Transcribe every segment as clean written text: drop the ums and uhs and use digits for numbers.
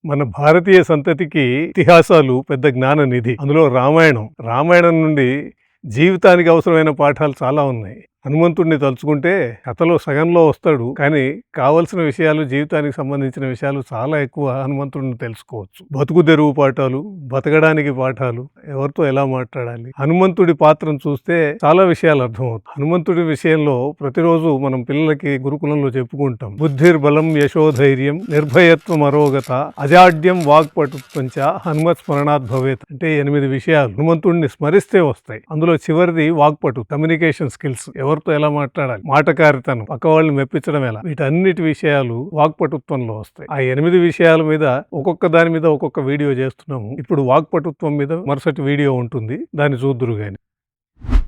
మన భారతీయ సంతతికి ఇతిహాసాలు పెద్ద జ్ఞాన నిధి. అందులో రామాయణం నుండి జీవితానికి అవసరమైన పాఠాలు చాలా ఉన్నాయి. హనుమంతుడిని తలుచుకుంటే కథలో సగంలో వస్తాడు, కానీ కావలసిన విషయాలు, జీవితానికి సంబంధించిన విషయాలు చాలా ఎక్కువ హనుమంతుడిని తెలుసుకోవచ్చు. బతుకు తెరువు పాఠాలు, బతకడానికి పాఠాలు, ఎవరితో ఎలా మాట్లాడాలి, హనుమంతుడి పాత్రను చూస్తే చాలా విషయాలు అర్థమవుతాయి. హనుమంతుడి విషయంలో ప్రతిరోజు మనం పిల్లలకి గురుకులంలో చెప్పుకుంటాం. బుద్ధిర్బలం యశోధైర్యం నిర్భయత్వం అరోగత అజాడ్యం వాక్పటుత్వంచ హనుమత్ స్మరణాత్ భవేత్. అంటే 8 విషయాలు హనుమంతుడిని స్మరిస్తే వస్తాయి. అందులో చివరిది వాక్పటు, కమ్యూనికేషన్ స్కిల్స్, ఎవరితో ఎలా మాట్లాడాలి, మాటకారితనం, పక్క వాళ్ళని మెప్పించడం ఎలా, వీటన్నిటి విషయాలు వాక్పటుత్వంలో వస్తాయి. ఆ 8 విషయాల మీద ఒక్కొక్క దాని మీద ఒక్కొక్క వీడియో చేస్తున్నాము. ఇప్పుడు వాక్పటుత్వం మీద మరుసటి వీడియో ఉంటుంది, దాన్ని చూద్దురు గాని.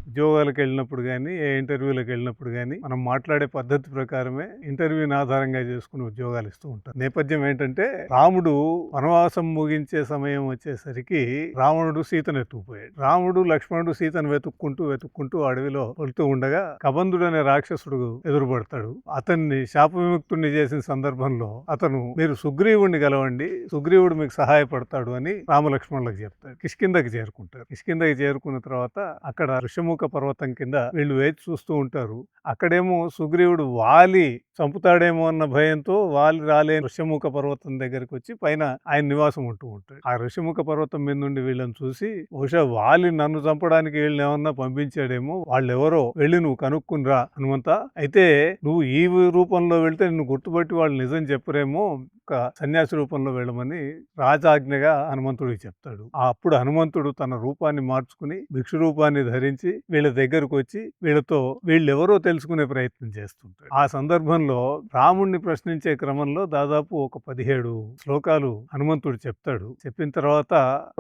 ఉద్యోగాలకు వెళ్ళినప్పుడు కానీ, ఏ ఇంటర్వ్యూలకు వెళ్ళినప్పుడు కానీ మనం మాట్లాడే పద్ధతి ప్రకారమే ఇంటర్వ్యూని ఆధారంగా చేసుకుని ఉద్యోగాలు ఇస్తూ ఉంటారు. నేపథ్యం ఏంటంటే, రాముడు వనవాసం ముగించే సమయం వచ్చేసరికి రావణుడు సీతను ఎత్తుకుపోయాడు. రాముడు లక్ష్మణుడు సీతను వెతుక్కుంటూ అడవిలో వెళ్తూ ఉండగా కబంధుడు అనే రాక్షసుడు ఎదురుపడతాడు. అతన్ని శాప విముక్తుడిని చేసిన సందర్భంలో అతను, మీరు సుగ్రీవుడిని గెలవండి, సుగ్రీవుడు మీకు సహాయపడతాడు అని రామలక్ష్మణులకు చెప్తాడు. కిష్కింధకి చేరుకుంటారు. కిష్కింధకి చేరుకున్న తర్వాత అక్కడ ఋషముఖ పర్వతం కింద వీళ్ళు వేచి చూస్తూ ఉంటారు. అక్కడేమో సుగ్రీవుడు వాలి చంపుతాడేమో అన్న భయంతో వాలి రాలేని ఋషముఖ పర్వతం దగ్గరికి వచ్చి పైన ఆయన నివాసం ఉంటూ ఉంటాడు. ఆ ఋషముఖ పర్వతం మీద నుండి వీళ్ళని చూసి, బహుశా వాలి నన్ను చంపడానికి వీళ్ళని ఏమన్నా పంపించాడేమో, వాళ్ళెవరో వెళ్ళి నువ్వు కనుక్కునిరా హనుమంత, అయితే నువ్వు ఈ రూపంలో వెళ్తే నిన్ను గుర్తుపట్టి వాళ్ళు నిజం చెప్పరేమో, ఒక సన్యాసి రూపంలో వెళ్ళమని రాజాజ్ఞగా హనుమంతుడికి చెప్తాడు. అప్పుడు హనుమంతుడు తన రూపాన్ని మార్చుకుని భిక్షు రూపాన్ని ధరించి వీళ్ళ దగ్గరకు వచ్చి వీళ్ళతో వీళ్ళెవరో తెలుసుకునే ప్రయత్నం చేస్తుంటాడు. ఆ సందర్భంలో రాముణ్ణి ప్రశ్నించే క్రమంలో దాదాపు ఒక 17 శ్లోకాలు హనుమంతుడు చెప్తాడు. చెప్పిన తర్వాత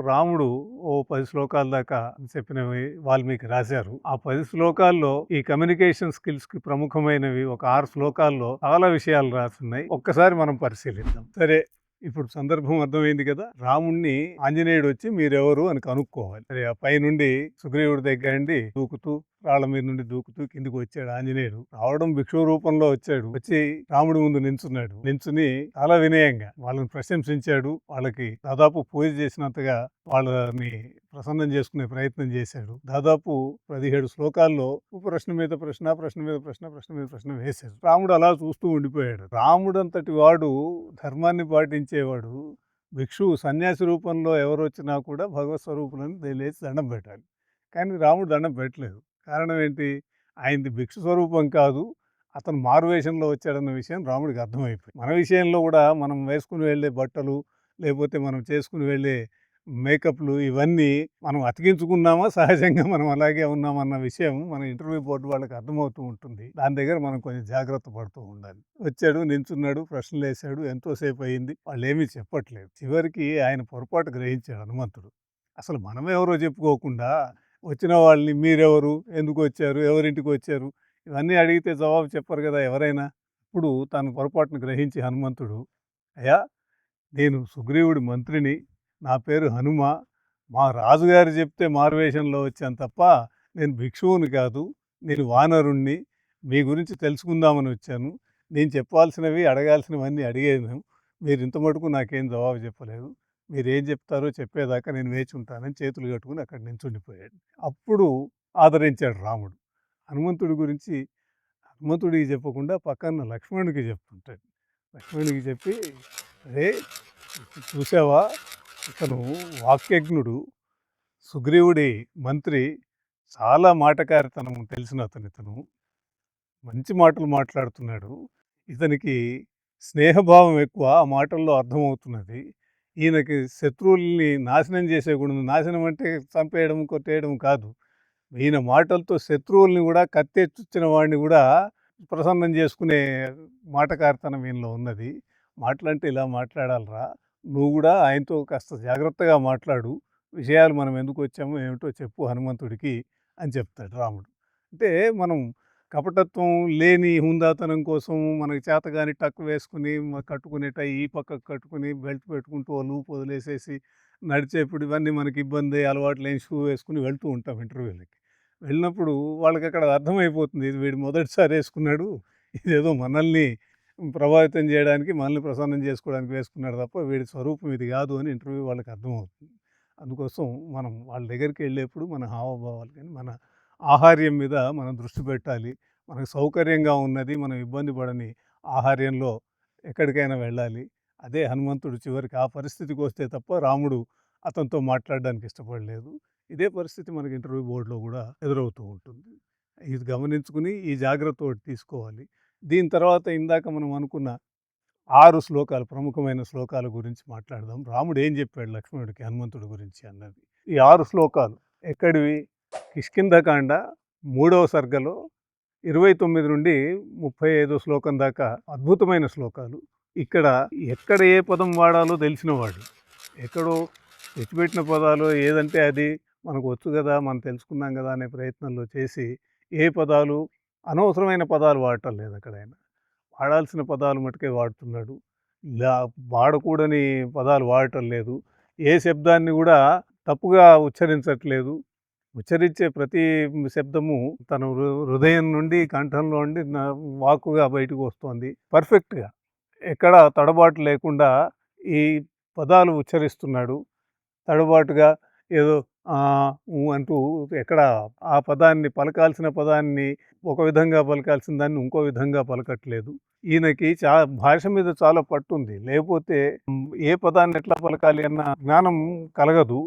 రాముడు ఓ 10 శ్లోకాల దాకా చెప్పినవి వాల్మీకి రాశారు. ఆ 10 శ్లోకాల్లో ఈ కమ్యూనికేషన్ స్కిల్స్ కి ప్రముఖమైనవి ఒక 6 శ్లోకాల్లో చాలా విషయాలు రాసున్నాయి. ఒక్కసారి మనం పరిశీలిద్దాం. సరే, ఇప్పుడు సందర్భం అర్థమైంది కదా. రాముణ్ణి ఆంజనేయుడు వచ్చి మీరెవరు అని కనుక్కోవాలి. సరే, ఆ పై నుండి సుగ్రీవుడి దగ్గర నుండి దూకుతూ, రాళ్ల మీద నుండి దూకుతూ కిందికి వచ్చాడు ఆంజనేయుడు. రావడం భిక్షు రూపంలో వచ్చాడు. వచ్చి రాముడి ముందు నించుని చాలా వినయంగా వాళ్ళని ప్రశంసించాడు. వాళ్ళకి దాదాపు పూజ చేసినంతగా వాళ్ళని ప్రసన్నం చేసుకునే ప్రయత్నం చేశాడు. దాదాపు 17 శ్లోకాల్లో ప్రశ్న మీద ప్రశ్న వేశాడు. రాముడు అలా చూస్తూ ఉండిపోయాడు. రాముడంతటి వాడు, ధర్మాన్ని పాటించేవాడు, భిక్షువు సన్యాసి రూపంలో ఎవరు వచ్చినా కూడా భగవత్ స్వరూపులను లేచి దండం పెట్టాలి. కానీ రాముడు దండం పెట్టలేదు. కారణం ఏంటి? ఆయనది భిక్షు స్వరూపం కాదు, అతను మారువేషంలో వచ్చాడన్న విషయం రాముడికి అర్థమైపోయింది. మన విషయంలో కూడా మనం వేసుకుని వెళ్ళే బట్టలు, లేకపోతే మనం చేసుకుని వెళ్ళే మేకప్లు, ఇవన్నీ మనం అతికించుకున్నామా, సహజంగా మనం అలాగే ఉన్నామన్న విషయం మన ఇంటర్వ్యూ బోర్డు వాళ్ళకి అర్థమవుతూ ఉంటుంది. దాని దగ్గర మనం కొంచెం జాగ్రత్త పడుతూ ఉండాలి. వచ్చాడు, నించున్నాడు, ప్రశ్నలు వేశాడు, ఎంతోసేపు అయింది, వాళ్ళు ఏమీ చెప్పట్లేదు. చివరికి ఆయన పొరపాటు గ్రహించాడు హనుమంతుడు. అసలు మనమెవరో చెప్పుకోకుండా వచ్చిన వాళ్ళని మీరెవరు, ఎందుకు వచ్చారు, ఎవరింటికి వచ్చారు, ఇవన్నీ అడిగితే జవాబు చెప్పరు కదా ఎవరైనా. ఇప్పుడు తన పొరపాటును గ్రహించి హనుమంతుడు, అయ్యా, నేను సుగ్రీవుడి మంత్రిని, నా పేరు హనుమ, మా రాజుగారు చెప్తే మారువేషంలో వచ్చాను తప్ప నేను భిక్షువుని కాదు, నేను వానరుణ్ణి, మీ గురించి తెలుసుకుందామని వచ్చాను, నేను చెప్పాల్సినవి అడగాల్సినవన్నీ అడిగాను, మీరు ఇంత మటుకు నాకేం జవాబు చెప్పలేదు, మీరేం చెప్తారో చెప్పేదాకా నేను వేచి ఉంటానని చేతులు కట్టుకుని అక్కడ నించుండిపోయాడు. అప్పుడు ఆదరించాడు రాముడు. హనుమంతుడి గురించి హనుమంతుడికి చెప్పకుండా పక్కన లక్ష్మణుడికి చెప్తుంటాడు. లక్ష్మణుడికి చెప్పి, అరే చూసావా, ఇతను వాక్యజ్ఞుడు, సుగ్రీవుడి మంత్రి, చాలా మాటకారితనం తెలిసిన ఇతను మంచి మాటలు మాట్లాడుతున్నాడు, ఇతనికి స్నేహభావం ఎక్కువ, ఆ మాటల్లో అర్థమవుతున్నది. ఈయనకి శత్రువుల్ని నాశనం చేసే గుణం, నాశనం అంటే చంపేయడం, కొట్టేయడం కాదు, ఈయన మాటలతో శత్రువుల్ని కూడా, కత్తెచ్చిన వాడిని కూడా ప్రసన్నం చేసుకునే మాటకారితనం ఈయనలో ఉన్నది. మాటలంటే ఇలా మాట్లాడాలరా, నువ్వు కూడా ఆయనతో కాస్త జాగ్రత్తగా మాట్లాడు, విషయాలు మనం ఎందుకు వచ్చామో ఏమిటో చెప్పు హనుమంతుడికి అని చెప్తాడు రాముడు. అంటే మనం కపటత్వం లేని హుందాతనం కోసం మనకి చేతగాని టక్ వేసుకుని కట్టుకునే టై ఈ పక్కకు కట్టుకుని బెల్ట్ పెట్టుకుంటూ లూప్ వదిలేసేసి నడిచేప్పుడు ఇవన్నీ మనకి ఇబ్బంది, అలవాటు లేని షూ వేసుకుని వెళ్తూ ఉంటాం ఇంటర్వ్యూలకి. వెళ్ళినప్పుడు వాళ్ళకి అక్కడ అర్థమైపోతుంది, ఇది వీడు మొదటిసారి వేసుకున్నాడు, ఇదేదో మనల్ని ప్రభావితం చేయడానికి, మనల్ని ప్రసన్నం చేసుకోవడానికి వేసుకున్నాడు తప్ప వీడి స్వరూపం ఇది కాదు అని ఇంటర్వ్యూ వాళ్ళకి అర్థమవుతుంది. అందుకోసం మనం వాళ్ళ దగ్గరికి వెళ్ళేప్పుడు మన హావభావాలు కానీ, మన ఆహార్యం మీద మనం దృష్టి పెట్టాలి. మనకు సౌకర్యంగా ఉన్నది, మనం ఇబ్బంది పడని ఆహార్యంలో ఎక్కడికైనా వెళ్ళాలి. అదే హనుమంతుడు చివరికి ఆ పరిస్థితికి వస్తే తప్ప రాముడు అతనితో మాట్లాడడానికి ఇష్టపడలేదు. ఇదే పరిస్థితి మనకి ఇంటర్వ్యూ బోర్డులో కూడా ఎదురవుతూ ఉంటుంది. ఇది గమనించుకుని ఈ జాగ్రత్త ఒకటి తీసుకోవాలి. దీని తర్వాత ఇందాక మనం అనుకున్న 6 శ్లోకాలు, ప్రముఖమైన శ్లోకాల గురించి మాట్లాడదాం. రాముడు ఏం చెప్పాడు లక్ష్మణుడికి హనుమంతుడి గురించి అన్నది. ఈ 6 శ్లోకాలు ఎక్కడివి? కిష్కింధకాండ 3వ సర్గలో 29 నుండి 35 శ్లోకం దాకా అద్భుతమైన శ్లోకాలు. ఇక్కడ ఎక్కడ ఏ పదం వాడాలో తెలిసినవాడు. ఎక్కడో తెచ్చిపెట్టిన పదాలు ఏదంటే అది మనకు వచ్చు కదా, మనం తెలుసుకున్నాం కదా అనే ప్రయత్నంలో చేసి ఏ పదాలు, అనవసరమైన పదాలు వాడటం లేదు అక్కడ ఆయన. వాడాల్సిన పదాలు మటుకే వాడుతున్నాడు. ఇలా వాడకూడని పదాలు వాడటం లేదు. ఏ శబ్దాన్ని కూడా తప్పుగా ఉచ్చరించట్లేదు. ఉచ్చరించే ప్రతి శబ్దము తన హృదయం నుండి, కంఠంలో నుండి వాక్కుగా బయటకు వస్తోంది పర్ఫెక్ట్గా. ఎక్కడ తడబాటు లేకుండా ఈ పదాలు ఉచ్చరిస్తున్నాడు. తడబాటుగా ఏదో అంటూ ఎక్కడ ఆ పదాన్ని, పలకాల్సిన పదాన్ని ఒక విధంగా పలకాల్సిన దాన్ని ఇంకో విధంగా పలకట్లేదు. ఈయనకి భాష మీద చాలా పట్టుంది. లేకపోతే ఏ పదాన్ని ఎట్లా పలకాలి అన్న జ్ఞానం కలగదు.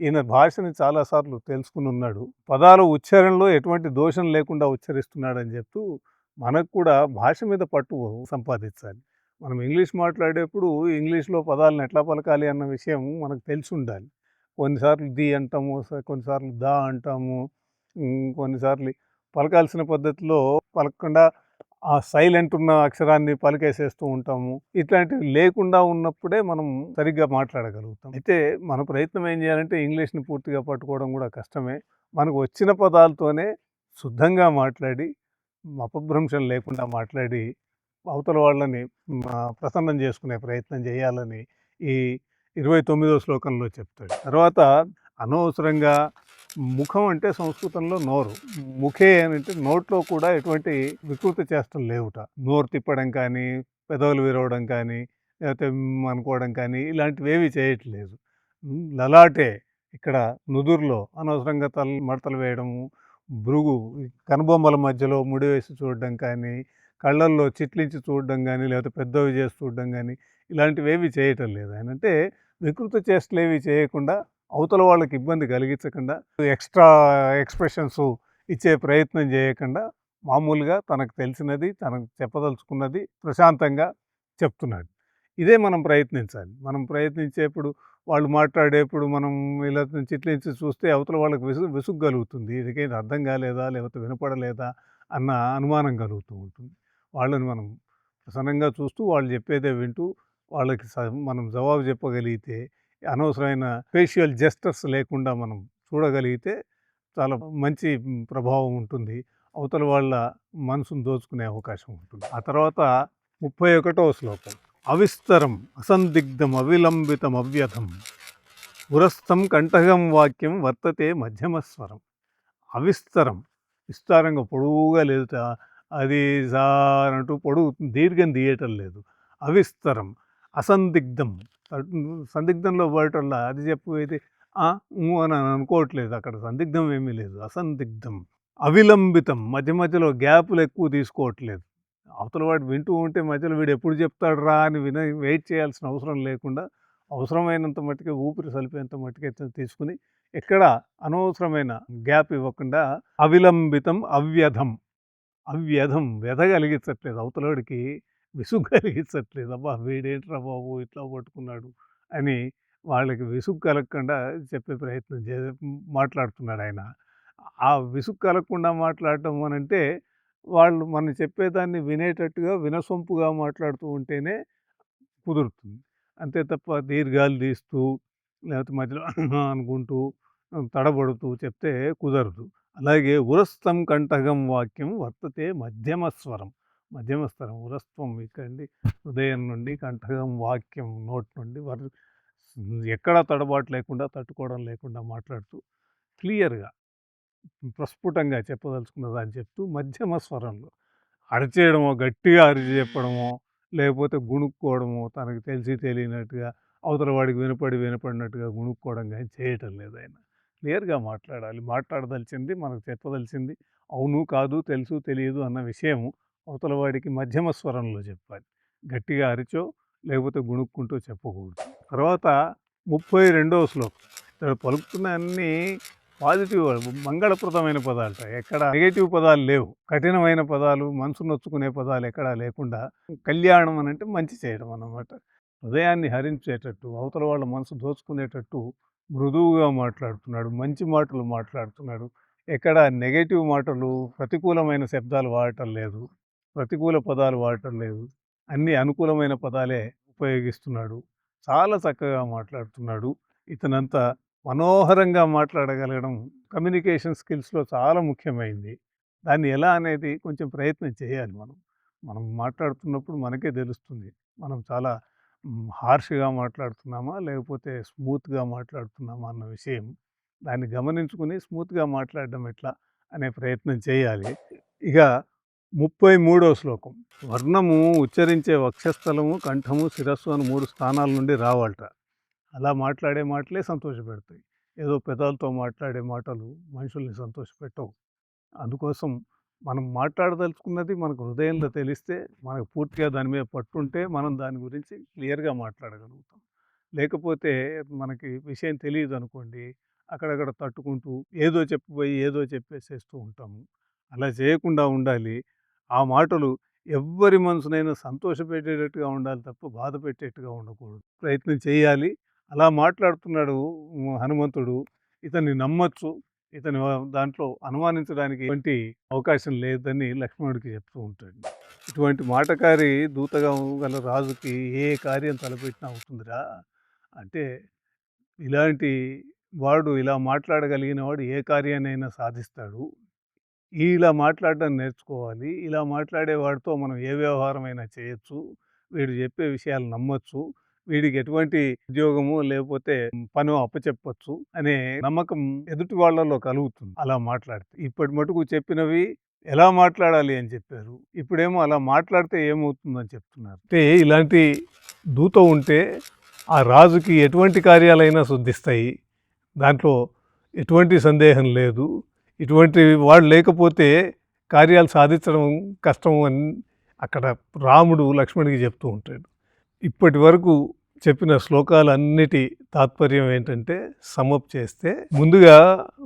ఈయన భాషని చాలాసార్లు తెలుసుకుని ఉన్నాడు. పదాల ఉచ్చారణలో ఎటువంటి దోషం లేకుండా ఉచ్చరిస్తున్నాడని చెప్తూ మనకు కూడా భాష మీద పట్టు సంపాదించాలి. మనం ఇంగ్లీష్ మాట్లాడేప్పుడు ఇంగ్లీష్లో పదాలను ఎట్లా పలకాలి అన్న విషయం మనకు తెలిసి ఉండాలి. కొన్నిసార్లు ది అంటాము, కొన్నిసార్లు దా అంటాము, కొన్నిసార్లు పలకాల్సిన పద్ధతిలో పలకకుండా ఆ సైలెంట్ ఉన్న అక్షరాన్ని పలికేసేస్తూ ఉంటాము. ఇట్లాంటివి లేకుండా ఉన్నప్పుడే మనం సరిగ్గా మాట్లాడగలుగుతాం. అయితే మన ప్రయత్నం ఏం చేయాలంటే ఇంగ్లీష్ని పూర్తిగా పట్టుకోవడం కూడా కష్టమే. మనకు వచ్చిన పదాలతోనే శుద్ధంగా మాట్లాడి, అపభ్రంశం లేకుండా మాట్లాడి అవతల వాళ్ళని ప్రసన్నం చేసుకునే ప్రయత్నం చేయాలని ఈ 29వ శ్లోకంలో చెప్తాడు. తర్వాత అనవసరంగా ముఖం అంటే సంస్కృతంలో నోరు. ముఖే అని అంటే నోట్లో కూడా ఎటువంటి వికృతి చేష్టలు లేవుట. నోరు తిప్పడం కానీ, పెదవులు విరవడం కానీ, లేకపోతే అనుకోవడం కానీ ఇలాంటివి ఏవి చేయట్లేదు. లలాటే ఇక్కడ నుదురులో అనవసరంగా మడతలు వేయడము, భృగు కనుబొమ్మల మధ్యలో ముడి వేసి చూడడం కానీ, కళ్ళల్లో చిట్లించి చూడడం కానీ, లేకపోతే పెద్దవి చేసి చూడడం కానీ ఇలాంటివి ఏవి చేయటం లేదు. ఆయన అంటే వికృత చేష్టలు ఏవి చేయకుండా, అవతల వాళ్ళకి ఇబ్బంది కలిగించకుండా, ఎక్స్ట్రా ఎక్స్ప్రెషన్స్ ఇచ్చే ప్రయత్నం చేయకుండా మామూలుగా తనకు తెలిసినది, తనకు చెప్పదలుచుకున్నది ప్రశాంతంగా చెప్తున్నాడు. ఇదే మనం ప్రయత్నించాలి. మనం ప్రయత్నించేప్పుడు, వాళ్ళు మాట్లాడేప్పుడు మనం ఇలా చిట్లించి చూస్తే అవతల వాళ్ళకి విసుగు కలుగుతుంది. ఇదికేంటి అర్థం కాలేదా, లేకపోతే వినపడలేదా అన్న అనుమానం కలుగుతూ ఉంటుంది. వాళ్ళని మనం ప్రసన్నంగా చూస్తూ, వాళ్ళు చెప్పేదే వింటూ వాళ్ళకి మనం జవాబు చెప్పగలిగితే, అనవసరమైన ఫేషియల్ జెస్టర్స్ లేకుండా మనం చూడగలిగితే చాలా మంచి ప్రభావం ఉంటుంది. అవతల వాళ్ళ మనసును దోచుకునే అవకాశం ఉంటుంది. ఆ తర్వాత 31వ శ్లోకం. అవిస్తరం అసందిగ్ధం అవిలంబితం అవ్యథం పురస్థం కంఠగం వాక్యం వర్తతే మధ్యమస్వరం. అవిస్తరం, విస్తారంగా పొడవుగా లేదు, అది అంటూ పొడుగు దీర్ఘం తీయటం లేదు. అవిస్తరం, అసందిగ్ధం, సందిగ్ధంలో పడటంలా అది చెప్పు ఇది అని అనుకోవట్లేదు. అక్కడ సందిగ్ధం ఏమీ లేదు. అసందిగ్ధం, అవిలంబితం, మధ్య మధ్యలో గ్యాపులు ఎక్కువ తీసుకోవట్లేదు. అవతల వాడు వింటూ ఉంటే మధ్యలో వీడు ఎప్పుడు చెప్తాడు రా అని వెయిట్ చేయాల్సిన అవసరం లేకుండా అవసరమైనంత మట్టుకే, ఊపిరి సలిపేంత మట్టుకే తీసుకుని ఎక్కడ అనవసరమైన గ్యాప్ ఇవ్వకుండా అవిలంబితం అవ్యధం, అవ్యధం వ్యధ కలిగించట్లేదు, అవతలవాడికి విసుగు కలిగించట్లేదు. అబ్బా వీడేంట్రా బాబు ఇట్లా పట్టుకున్నాడు అని వాళ్ళకి విసుగు కలగకుండా చెప్పే ప్రయత్నం మాట్లాడుతున్నాడు ఆయన. ఆ విసుగు కలగకుండా మాట్లాడటం అని అంటే వాళ్ళు మనం చెప్పేదాన్ని వినేటట్టుగా, వినసొంపుగా మాట్లాడుతూ ఉంటేనే కుదురుతుంది. అంతే తప్ప దీర్ఘాలు తీస్తూ, లేకపోతే మధ్యలో అనుకుంటూ, తడబడుతూ చెప్తే కుదరదు. అలాగే ఉరస్తం కంఠగం వాక్యం వర్తతే మధ్యమస్వరం. మధ్యమస్వరం, ఉరస్తం ఇక్కడి హృదయం నుండి, కంఠగం వాక్యం నోటి నుండి ఎక్కడా తడబాటు లేకుండా, తట్టుకోవడం లేకుండా మాట్లాడుతూ క్లియర్గా, ప్రస్ఫుటంగా చెప్పదలుచుకున్నదని చెప్తూ మధ్యమ స్వరంలో, అరిచేయడమో, గట్టిగా అరిచి చెప్పడమో, లేకపోతే గుణుక్కోవడము, తనకు తెలిసి తెలియనట్టుగా, అవతల వాడికి వినపడినట్టుగా గుణుక్కోవడం గానీ చేయటం లేదు ఆయన. క్లియర్‌గా మాట్లాడాలి. మాట్లాడదలిచింది, మనకు చెప్పదలిచింది అవును, కాదు, తెలుసు, తెలియదు అన్న విషయం అవతల వాడికి మధ్యమ స్వరంలో చెప్పాలి. గట్టిగా అరిచో, లేకపోతే గుణుక్కుంటూ చెప్పకూడదు. తర్వాత 32వ శ్లోకం. ఇక్కడ పలుకుతున్న అన్నీ పాజిటివ్ మంగళప్రదమైన పదాలట. ఎక్కడ నెగెటివ్ పదాలు లేవు. కఠినమైన పదాలు, మనసు నొచ్చుకునే పదాలు ఎక్కడా లేకుండా కళ్యాణం అనంటే మంచి చేయడం అన్నమాట. హృదయాన్ని హరించేటట్టు, అవతల వాళ్ళ మనసు దోచుకునేటట్టు మృదువుగా మాట్లాడుతున్నాడు. మంచి మాటలు మాట్లాడుతున్నాడు. ఎక్కడ నెగెటివ్ మాటలు, ప్రతికూలమైన శబ్దాలు వాడటం లేదు. ప్రతికూల పదాలు వాడటం లేదు. అన్నీ అనుకూలమైన పదాలే ఉపయోగిస్తున్నాడు. చాలా చక్కగా మాట్లాడుతున్నాడు. ఇతనంతా మనోహరంగా మాట్లాడగలగడం కమ్యూనికేషన్ స్కిల్స్‌లో చాలా ముఖ్యమైంది. దాన్ని ఎలా అనేది కొంచెం ప్రయత్నం చేయాలి మనం. మనం మాట్లాడుతున్నప్పుడు మనకే తెలుస్తుంది. మనం చాలా హార్ష్‌గా మాట్లాడుతున్నామా? లేకపోతే స్మూత్‌గా మాట్లాడుతున్నామా అన్న విషయం. దాన్ని గమనించుకొని స్మూత్‌గా మాట్లాడడం ఎట్లా అనే ప్రయత్నం చేయాలి. ఇక 33వ శ్లోకం. వర్ణము ఉచ్చరించే వక్షస్థలము, కంఠము, శిరస్సు అని 3 స్థానాల నుండి రావాలట. అలా మాట్లాడే మాటలే సంతోషపెడతాయి. ఏదో పెదాలతో మాట్లాడే మాటలు మనుషుల్ని సంతోషపెట్టవు. అందుకోసం మనం మాట్లాడదలుచుకున్నది మనకు హృదయంలో తెలిస్తే, మనకు పూర్తిగా దాని మీద పట్టుంటే మనం దాని గురించి క్లియర్‌గా మాట్లాడగలుగుతాం. లేకపోతే మనకి విషయం తెలీదనుకోండి, అక్కడక్కడ తట్టుకుంటూ ఏదో చెప్పిపోయి ఏదో చెప్పేసేస్తూ ఉంటాము. అలా చేయకుండా ఉండాలి. ఆ మాటలు ఎవ్వరి మనసునైనా సంతోషపెట్టేటట్టుగా ఉండాలి తప్ప బాధ పెట్టేట్టుగా ఉండకూడదు. ప్రయత్నం చేయాలి. అలా మాట్లాడుతున్నాడు హనుమంతుడు. ఇతన్ని నమ్మొచ్చు. ఇతని దాంట్లో అనుమానించడానికి ఎటువంటి అవకాశం లేదని లక్ష్మణుడికి చెప్తూ ఉంటాడు. ఇటువంటి మాటకారి దూతగా గల రాజుకి ఏ కార్యం తలపెట్టినా అవుతుందిరా అంటే, ఇలాంటి వాడు ఇలా మాట్లాడగలిగిన వాడు ఏ కార్యాన్నైనా సాధిస్తాడు. ఇలా మాట్లాడడం నేర్చుకోవాలి. ఇలా మాట్లాడే వాడితో మనం ఏ వ్యవహారమైనా చేయొచ్చు. వీడు చెప్పే విషయాలు నమ్మొచ్చు. వీడికి ఎటువంటి ఉద్యోగము లేకపోతే పనో అప్పచెప్పొచ్చు అనే నమ్మకం ఎదుటి వాళ్ళలో కలుగుతుంది అలా మాట్లాడితే. ఇప్పటి మటుకు చెప్పినవి ఎలా మాట్లాడాలి అని చెప్పారు. ఇప్పుడేమో అలా మాట్లాడితే ఏమవుతుందని చెప్తున్నారు. అంటే ఇలాంటి దూత ఉంటే ఆ రాజుకి ఎటువంటి కార్యాలైనా సిద్ధిస్తాయి. దాంట్లో ఎటువంటి సందేహం లేదు. ఇటువంటి వాడు లేకపోతే కార్యాలు సాధించడం కష్టం అని అక్కడ రాముడు లక్ష్మణుడికి చెప్తూ ఉంటాడు. ఇప్పటి వరకు చెప్పిన శ్లోకాలన్నిటి తాత్పర్యం ఏంటంటే, సమ్మప్ చేస్తే ముందుగా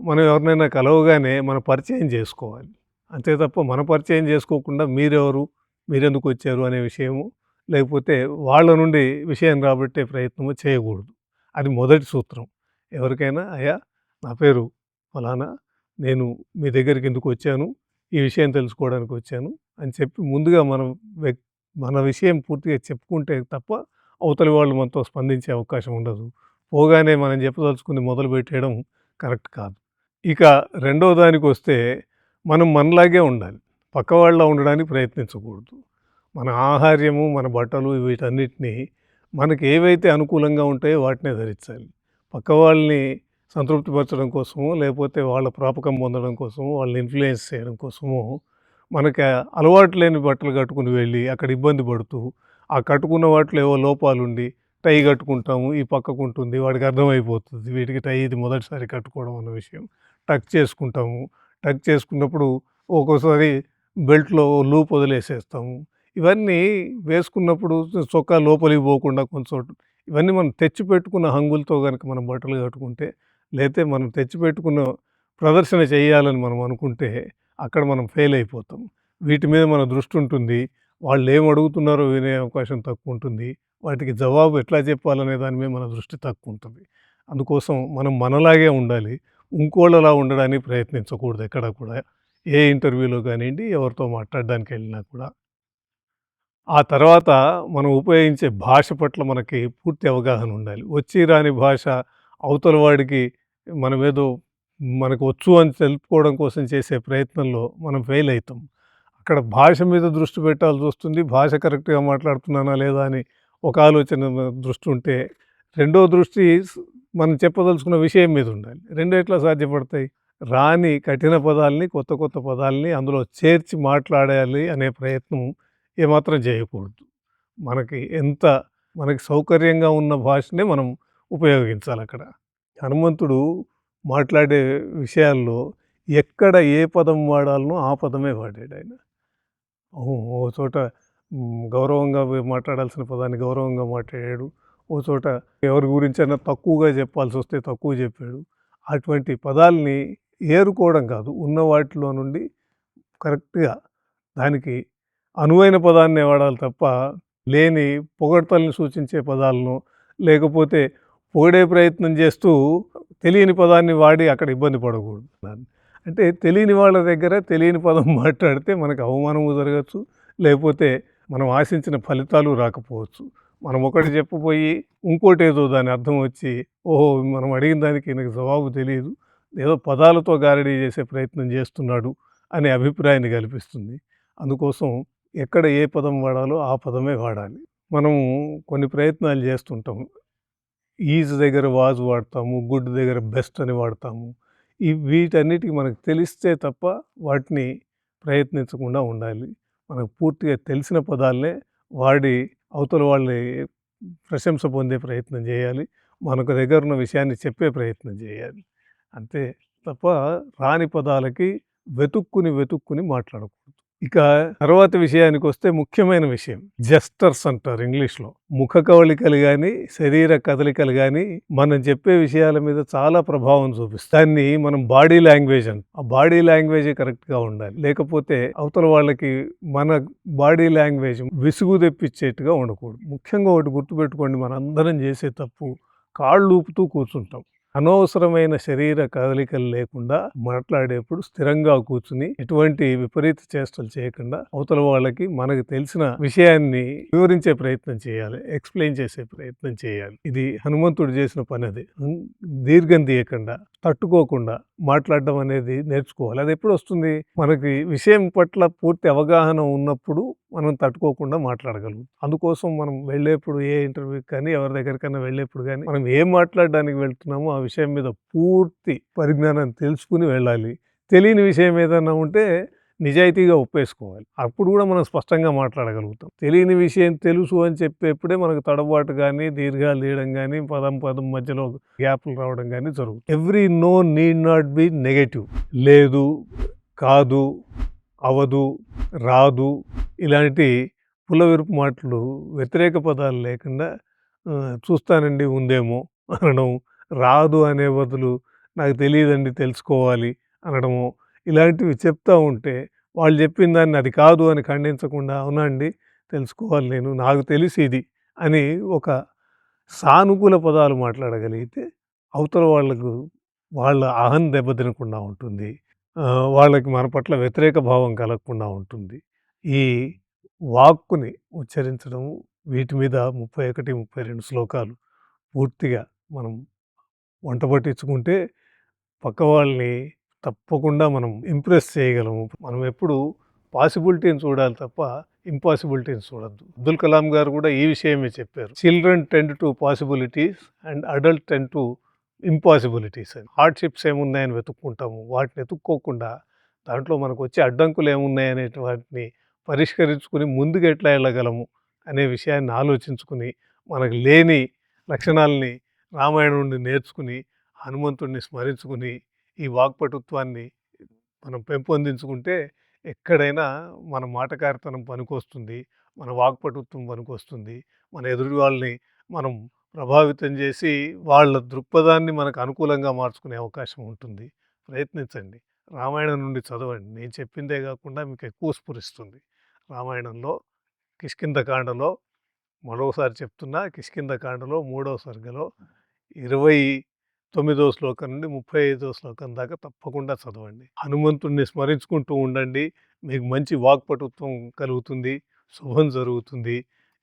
మనం ఎవరినైనా కలవగానే మన పరిచయం చేసుకోవాలి. అంతే తప్ప మన పరిచయం చేసుకోకుండా మీరెవరు, మీరెందుకు వచ్చారు అనే విషయము, లేకపోతే వాళ్ళ నుండి విషయం రాబట్టే ప్రయత్నము చేయకూడదు. అది మొదటి సూత్రం. ఎవరికైనా అయ్యా నా పేరు ఫలానా, నేను మీ దగ్గరికి ఎందుకు వచ్చాను, ఈ విషయం తెలుసుకోవడానికి వచ్చాను అని చెప్పి ముందుగా మన విషయం పూర్తిగా చెప్పుకుంటే తప్ప అవతలి వాళ్ళు మనతో స్పందించే అవకాశం ఉండదు. పోగానే మనం చెప్పదలుచుకుంది మొదలుపెట్టేయడం కరెక్ట్ కాదు. ఇక రెండో దానికి వస్తే, మనం మనలాగే ఉండాలి. పక్కవాళ్ళలా ఉండడానికి ప్రయత్నించకూడదు. మన ఆహార్యము, మన బట్టలు వీటన్నిటిని మనకి ఏవైతే అనుకూలంగా ఉంటాయో వాటినే ధరించాలి. పక్కవాళ్ళని సంతృప్తిపరచడం కోసమో, లేకపోతే వాళ్ళ ప్రాపకం పొందడం కోసమో, వాళ్ళని ఇన్‌ఫ్లుయెన్స్ చేయడం కోసమో మనకి అలవాటు లేని బట్టలు కట్టుకుని వెళ్ళి అక్కడ ఇబ్బంది పడుతూ, ఆ కట్టుకున్న వాటిలో ఏవో లోపాలుండి టై కట్టుకుంటాము, ఈ పక్కకు ఉంటుంది, వాడికి అర్థమైపోతుంది వీడికి టై ఇది మొదటిసారి కట్టుకోవడం అన్న విషయం. టక్ చేసుకుంటాము. టక్ చేసుకున్నప్పుడు ఒక్కోసారి బెల్ట్‌లో లూప్ వదిలేసేస్తాము. ఇవన్నీ వేసుకున్నప్పుడు చొక్కా లోపలికి పోకుండా కొంచెం ఇవన్నీ మనం తెచ్చిపెట్టుకున్న హంగులతో గనుక మనం బట్టలు కట్టుకుంటే, లేతే మనం తెచ్చిపెట్టుకున్న ప్రదర్శన చేయాలని మనం అనుకుంటే అక్కడ మనం ఫెయిల్ అయిపోతాం. వీటి మీద మన దృష్టి ఉంటుంది. వాళ్ళు ఏం అడుగుతున్నారో వినే అవకాశం తక్కువ ఉంటుంది. వాటికి జవాబు ఎట్లా చెప్పాలనే దాని మీద మన దృష్టి తక్కువ ఉంటుంది. అందుకోసం మనం మనలాగే ఉండాలి. ఇంకోళ్ళలా ఉండడానికి ప్రయత్నించకూడదు ఎక్కడ కూడా. ఏ ఇంటర్వ్యూలో కానియండి, ఎవరితో మాట్లాడడానికి వెళ్ళినా కూడా. ఆ తర్వాత మనం ఉపయోగించే భాష పట్ల మనకి పూర్తి అవగాహన ఉండాలి. వచ్చి రాని భాష అవతల వాడికి మనమేదో మనకు వచ్చు అని తెలుపుకోవడం కోసం చేసే ప్రయత్నంలో మనం ఫెయిల్ అవుతాం. అక్కడ భాష మీద దృష్టి పెట్టాల్సి వస్తుంది. భాష కరెక్ట్‌గా మాట్లాడుతున్నానా లేదా అని ఒక ఆలోచన దృష్టి ఉంటే, రెండో దృష్టి మనం చెప్పదలుచుకున్న విషయం మీద ఉండాలి. 2 ఎట్లా సాధ్యపడతాయి? రాని కఠిన పదాల్ని, కొత్త కొత్త పదాల్ని అందులో చేర్చి మాట్లాడాలి అనే ప్రయత్నం ఏమాత్రం చేయకూడదు. ఎంత మనకి సౌకర్యంగా ఉన్న భాషనే మనం ఉపయోగించాలక్కడ. హనుమంతుడు మాట్లాడే విషయాల్లో ఎక్కడ ఏ పదం వాడాలనో ఆ పదమే వాడాడాయన. ఓ చోట గౌరవంగా మాట్లాడాల్సిన పదాన్ని గౌరవంగా మాట్లాడాడు. ఓ చోట ఎవరి గురించైనా తక్కువగా చెప్పాల్సొస్తే తక్కువ చెప్పాడు. అటువంటి పదాల్ని ఏరుకోవడం కాదు, ఉన్న వాటిలో నుండి కరెక్ట్‌గా దానికి అనువైన పదాన్నే వాడాలి తప్ప, లేని పొగడ్తల్ని సూచించే పదాలను, లేకపోతే పొగిడే ప్రయత్నం చేస్తూ తెలియని పదాన్ని వాడి అక్కడ ఇబ్బంది పడకూడదు. అంటే తెలియని వాళ్ళ దగ్గర తెలియని పదం మాట్లాడితే మనకు అవమానము జరగచ్చు, లేకపోతే మనం ఆశించిన ఫలితాలు రాకపోవచ్చు. మనం ఒకటి చెప్పబోయి ఇంకోటేదో దాని అర్థం వచ్చి, ఓహో! మనం అడిగిన దానికి ఈయనకి జవాబు తెలీదు, ఏదో పదాలతో గారడీ చేసే ప్రయత్నం చేస్తున్నాడు అనే అభిప్రాయాన్ని కల్పిస్తుంది. అందుకోసం ఎక్కడ ఏ పదం వాడాలో ఆ పదమే వాడాలి. మనము కొన్ని ప్రయత్నాలు చేస్తుంటాం. ఈజ్ దగ్గర వాజ్ వాడతాము, గుడ్ దగ్గర బెస్ట్ అని వాడతాము. వీటన్నిటికి మనకు తెలిస్తే తప్ప వాటిని ప్రయత్నించకుండా ఉండాలి. మనకు పూర్తిగా తెలిసిన పదాలనే వాడి అవతల వాళ్ళని ప్రశంస పొందే ప్రయత్నం చేయాలి. మనకు దగ్గర ఉన్న విషయాన్ని చెప్పే ప్రయత్నం చేయాలి. అంతే తప్ప రాని పదాలకి వెతుక్కుని మాట్లాడకూడదు. ఇక తర్వాత విషయానికొస్తే ముఖ్యమైన విషయం జెస్టర్స్ అంటారు ఇంగ్లీష్‌లో. ముఖ కవళికలు గానీ, శరీర కదలికలు గానీ మనం చెప్పే విషయాల మీద చాలా ప్రభావం చూపిస్తాయి. దాన్ని మనం బాడీ లాంగ్వేజ్ అంటాం. ఆ బాడీ లాంగ్వేజే కరెక్ట్‌గా ఉండాలి. లేకపోతే అవతల వాళ్ళకి మన బాడీ లాంగ్వేజ్ విసుగు తెప్పించేట్టుగా ఉండకూడదు. ముఖ్యంగా ఒకటి గుర్తుపెట్టుకోండి, మనందరం చేసే తప్పు కాళ్ళు ఊపుతూ కూర్చుంటాం. అనవసరమైన శరీర కదలికలు లేకుండా మాట్లాడేప్పుడు స్థిరంగా కూర్చుని ఎటువంటి విపరీత చేష్టలు చేయకుండా అవతల వాళ్ళకి మనకు తెలిసిన విషయాన్ని వివరించే ప్రయత్నం చేయాలి, ఎక్స్ప్లెయిన్ చేసే ప్రయత్నం చేయాలి. ఇది హనుమంతుడు చేసిన పని. అది దీర్ఘం తీయకుండా తట్టుకోకుండా మాట్లాడడం అనేది నేర్చుకోవాలి. అది ఎప్పుడు వస్తుంది? మనకి విషయం పట్ల పూర్తి అవగాహన ఉన్నప్పుడు మనం తట్టుకోకుండా మాట్లాడగలుగుతాం. అందుకోసం మనం వెళ్ళేప్పుడు ఏ ఇంటర్వ్యూకి కానీ ఎవరి దగ్గరికైనా వెళ్ళేప్పుడు కానీ మనం ఏం మాట్లాడడానికి వెళ్తున్నామో ఆ విషయం మీద పూర్తి పరిజ్ఞానం తెలుసుకుని వెళ్ళాలి. తెలియని విషయం ఏదైనా ఉంటే నిజాయితీగా ఒప్పేసుకోవాలి. అప్పుడు కూడా మనం స్పష్టంగా మాట్లాడగలుగుతాం. తెలియని విషయం తెలుసు అని చెప్పేప్పుడే మనకు తడబాటు కానీ, దీర్ఘాలు తీయడం కానీ, పదం మధ్యలో గ్యాప్లు రావడం కానీ జరుగుతుంది. Every no need not be negative. లేదు, కాదు, అవదు, రాదు ఇలాంటి పుల్లవిరుపు మాటలు, వ్యతిరేక పదాలు లేకుండా చూస్తానండి ఉందేమో అనడం, రాదు అనే బదులు నాకు తెలియదండి తెలుసుకోవాలి అనడము, ఇలాంటివి చెప్తూ ఉంటే వాళ్ళు చెప్పిన దాన్ని అది కాదు అని ఖండించకుండా అవునా అండి తెలుసుకోవాలి, నాకు తెలిసి ఇది అని ఒక సానుకూల పదాలు మాట్లాడగలిగితే అవతల వాళ్ళకు వాళ్ళ అహం దెబ్బతినకుండా ఉంటుంది. వాళ్ళకి మన పట్ల వ్యతిరేక భావం కలగకుండా ఉంటుంది. ఈ వాక్కుని ఉచ్చరించడం వీటి మీద 31, 32 శ్లోకాలు పూర్తిగా మనం వంట పట్టించుకుంటే పక్క వాళ్ళని తప్పకుండా మనం ఇంప్రెస్ చేయగలము. మనం ఎప్పుడు పాసిబిలిటీని చూడాలి తప్ప ఇంపాసిబిలిటీని చూడొద్దు. అబ్దుల్ కలాం గారు కూడా ఈ విషయమే చెప్పారు. Children tend to possibilities and adult tend to impossibilities అని. హార్డ్‌షిప్స్ ఏమున్నాయని వెతుక్కుంటాము. వాటిని వెతుక్కోకుండా దాంట్లో మనకు వచ్చే అడ్డంకులు ఏమున్నాయనే వాటిని పరిష్కరించుకుని ముందుకు ఎట్లా వెళ్ళగలము అనే విషయాన్ని ఆలోచించుకుని మనకు లేని లక్షణాలని రామాయణం నుండి నేర్చుకుని హనుమంతుడిని స్మరించుకుని ఈ వాక్పటుత్వాన్ని మనం పెంపొందించుకుంటే ఎక్కడైనా మన మాటకారితనం పనికొస్తుంది, మన వాక్పటుత్వం పనికొస్తుంది. మన ఎదుటి వాళ్ళని మనం ప్రభావితం చేసి వాళ్ళ దృక్పథాన్ని మనకు అనుకూలంగా మార్చుకునే అవకాశం ఉంటుంది. ప్రయత్నించండి. రామాయణం నుండి చదవండి. నేను చెప్పిందే కాకుండా మీకు ఎక్కువ స్ఫురిస్తుంది. రామాయణంలో కిష్కింధకాండలో మరోసారి చెప్తున్నా, కిష్కింధకాండలో 3వ సర్గలో 29వ శ్లోకం నుండి 35వ శ్లోకం దాకా తప్పకుండా చదవండి. హనుమంతుడిని స్మరించుకుంటూ ఉండండి. మీకు మంచి వాక్పటుత్వం కలుగుతుంది, శుభం జరుగుతుంది.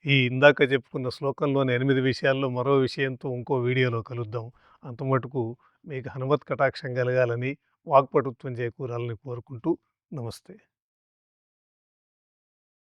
ఈ ఇందాక చెప్పుకున్న శ్లోకంలోని 8 విషయాల్లో మరో విషయంతో ఇంకో వీడియోలో కలుద్దాం. అంతమటుకు మీకు హనుమత్ కటాక్షం కలగాలని, వాక్పటుత్వం చేకూరాలని కోరుకుంటూ నమస్తే.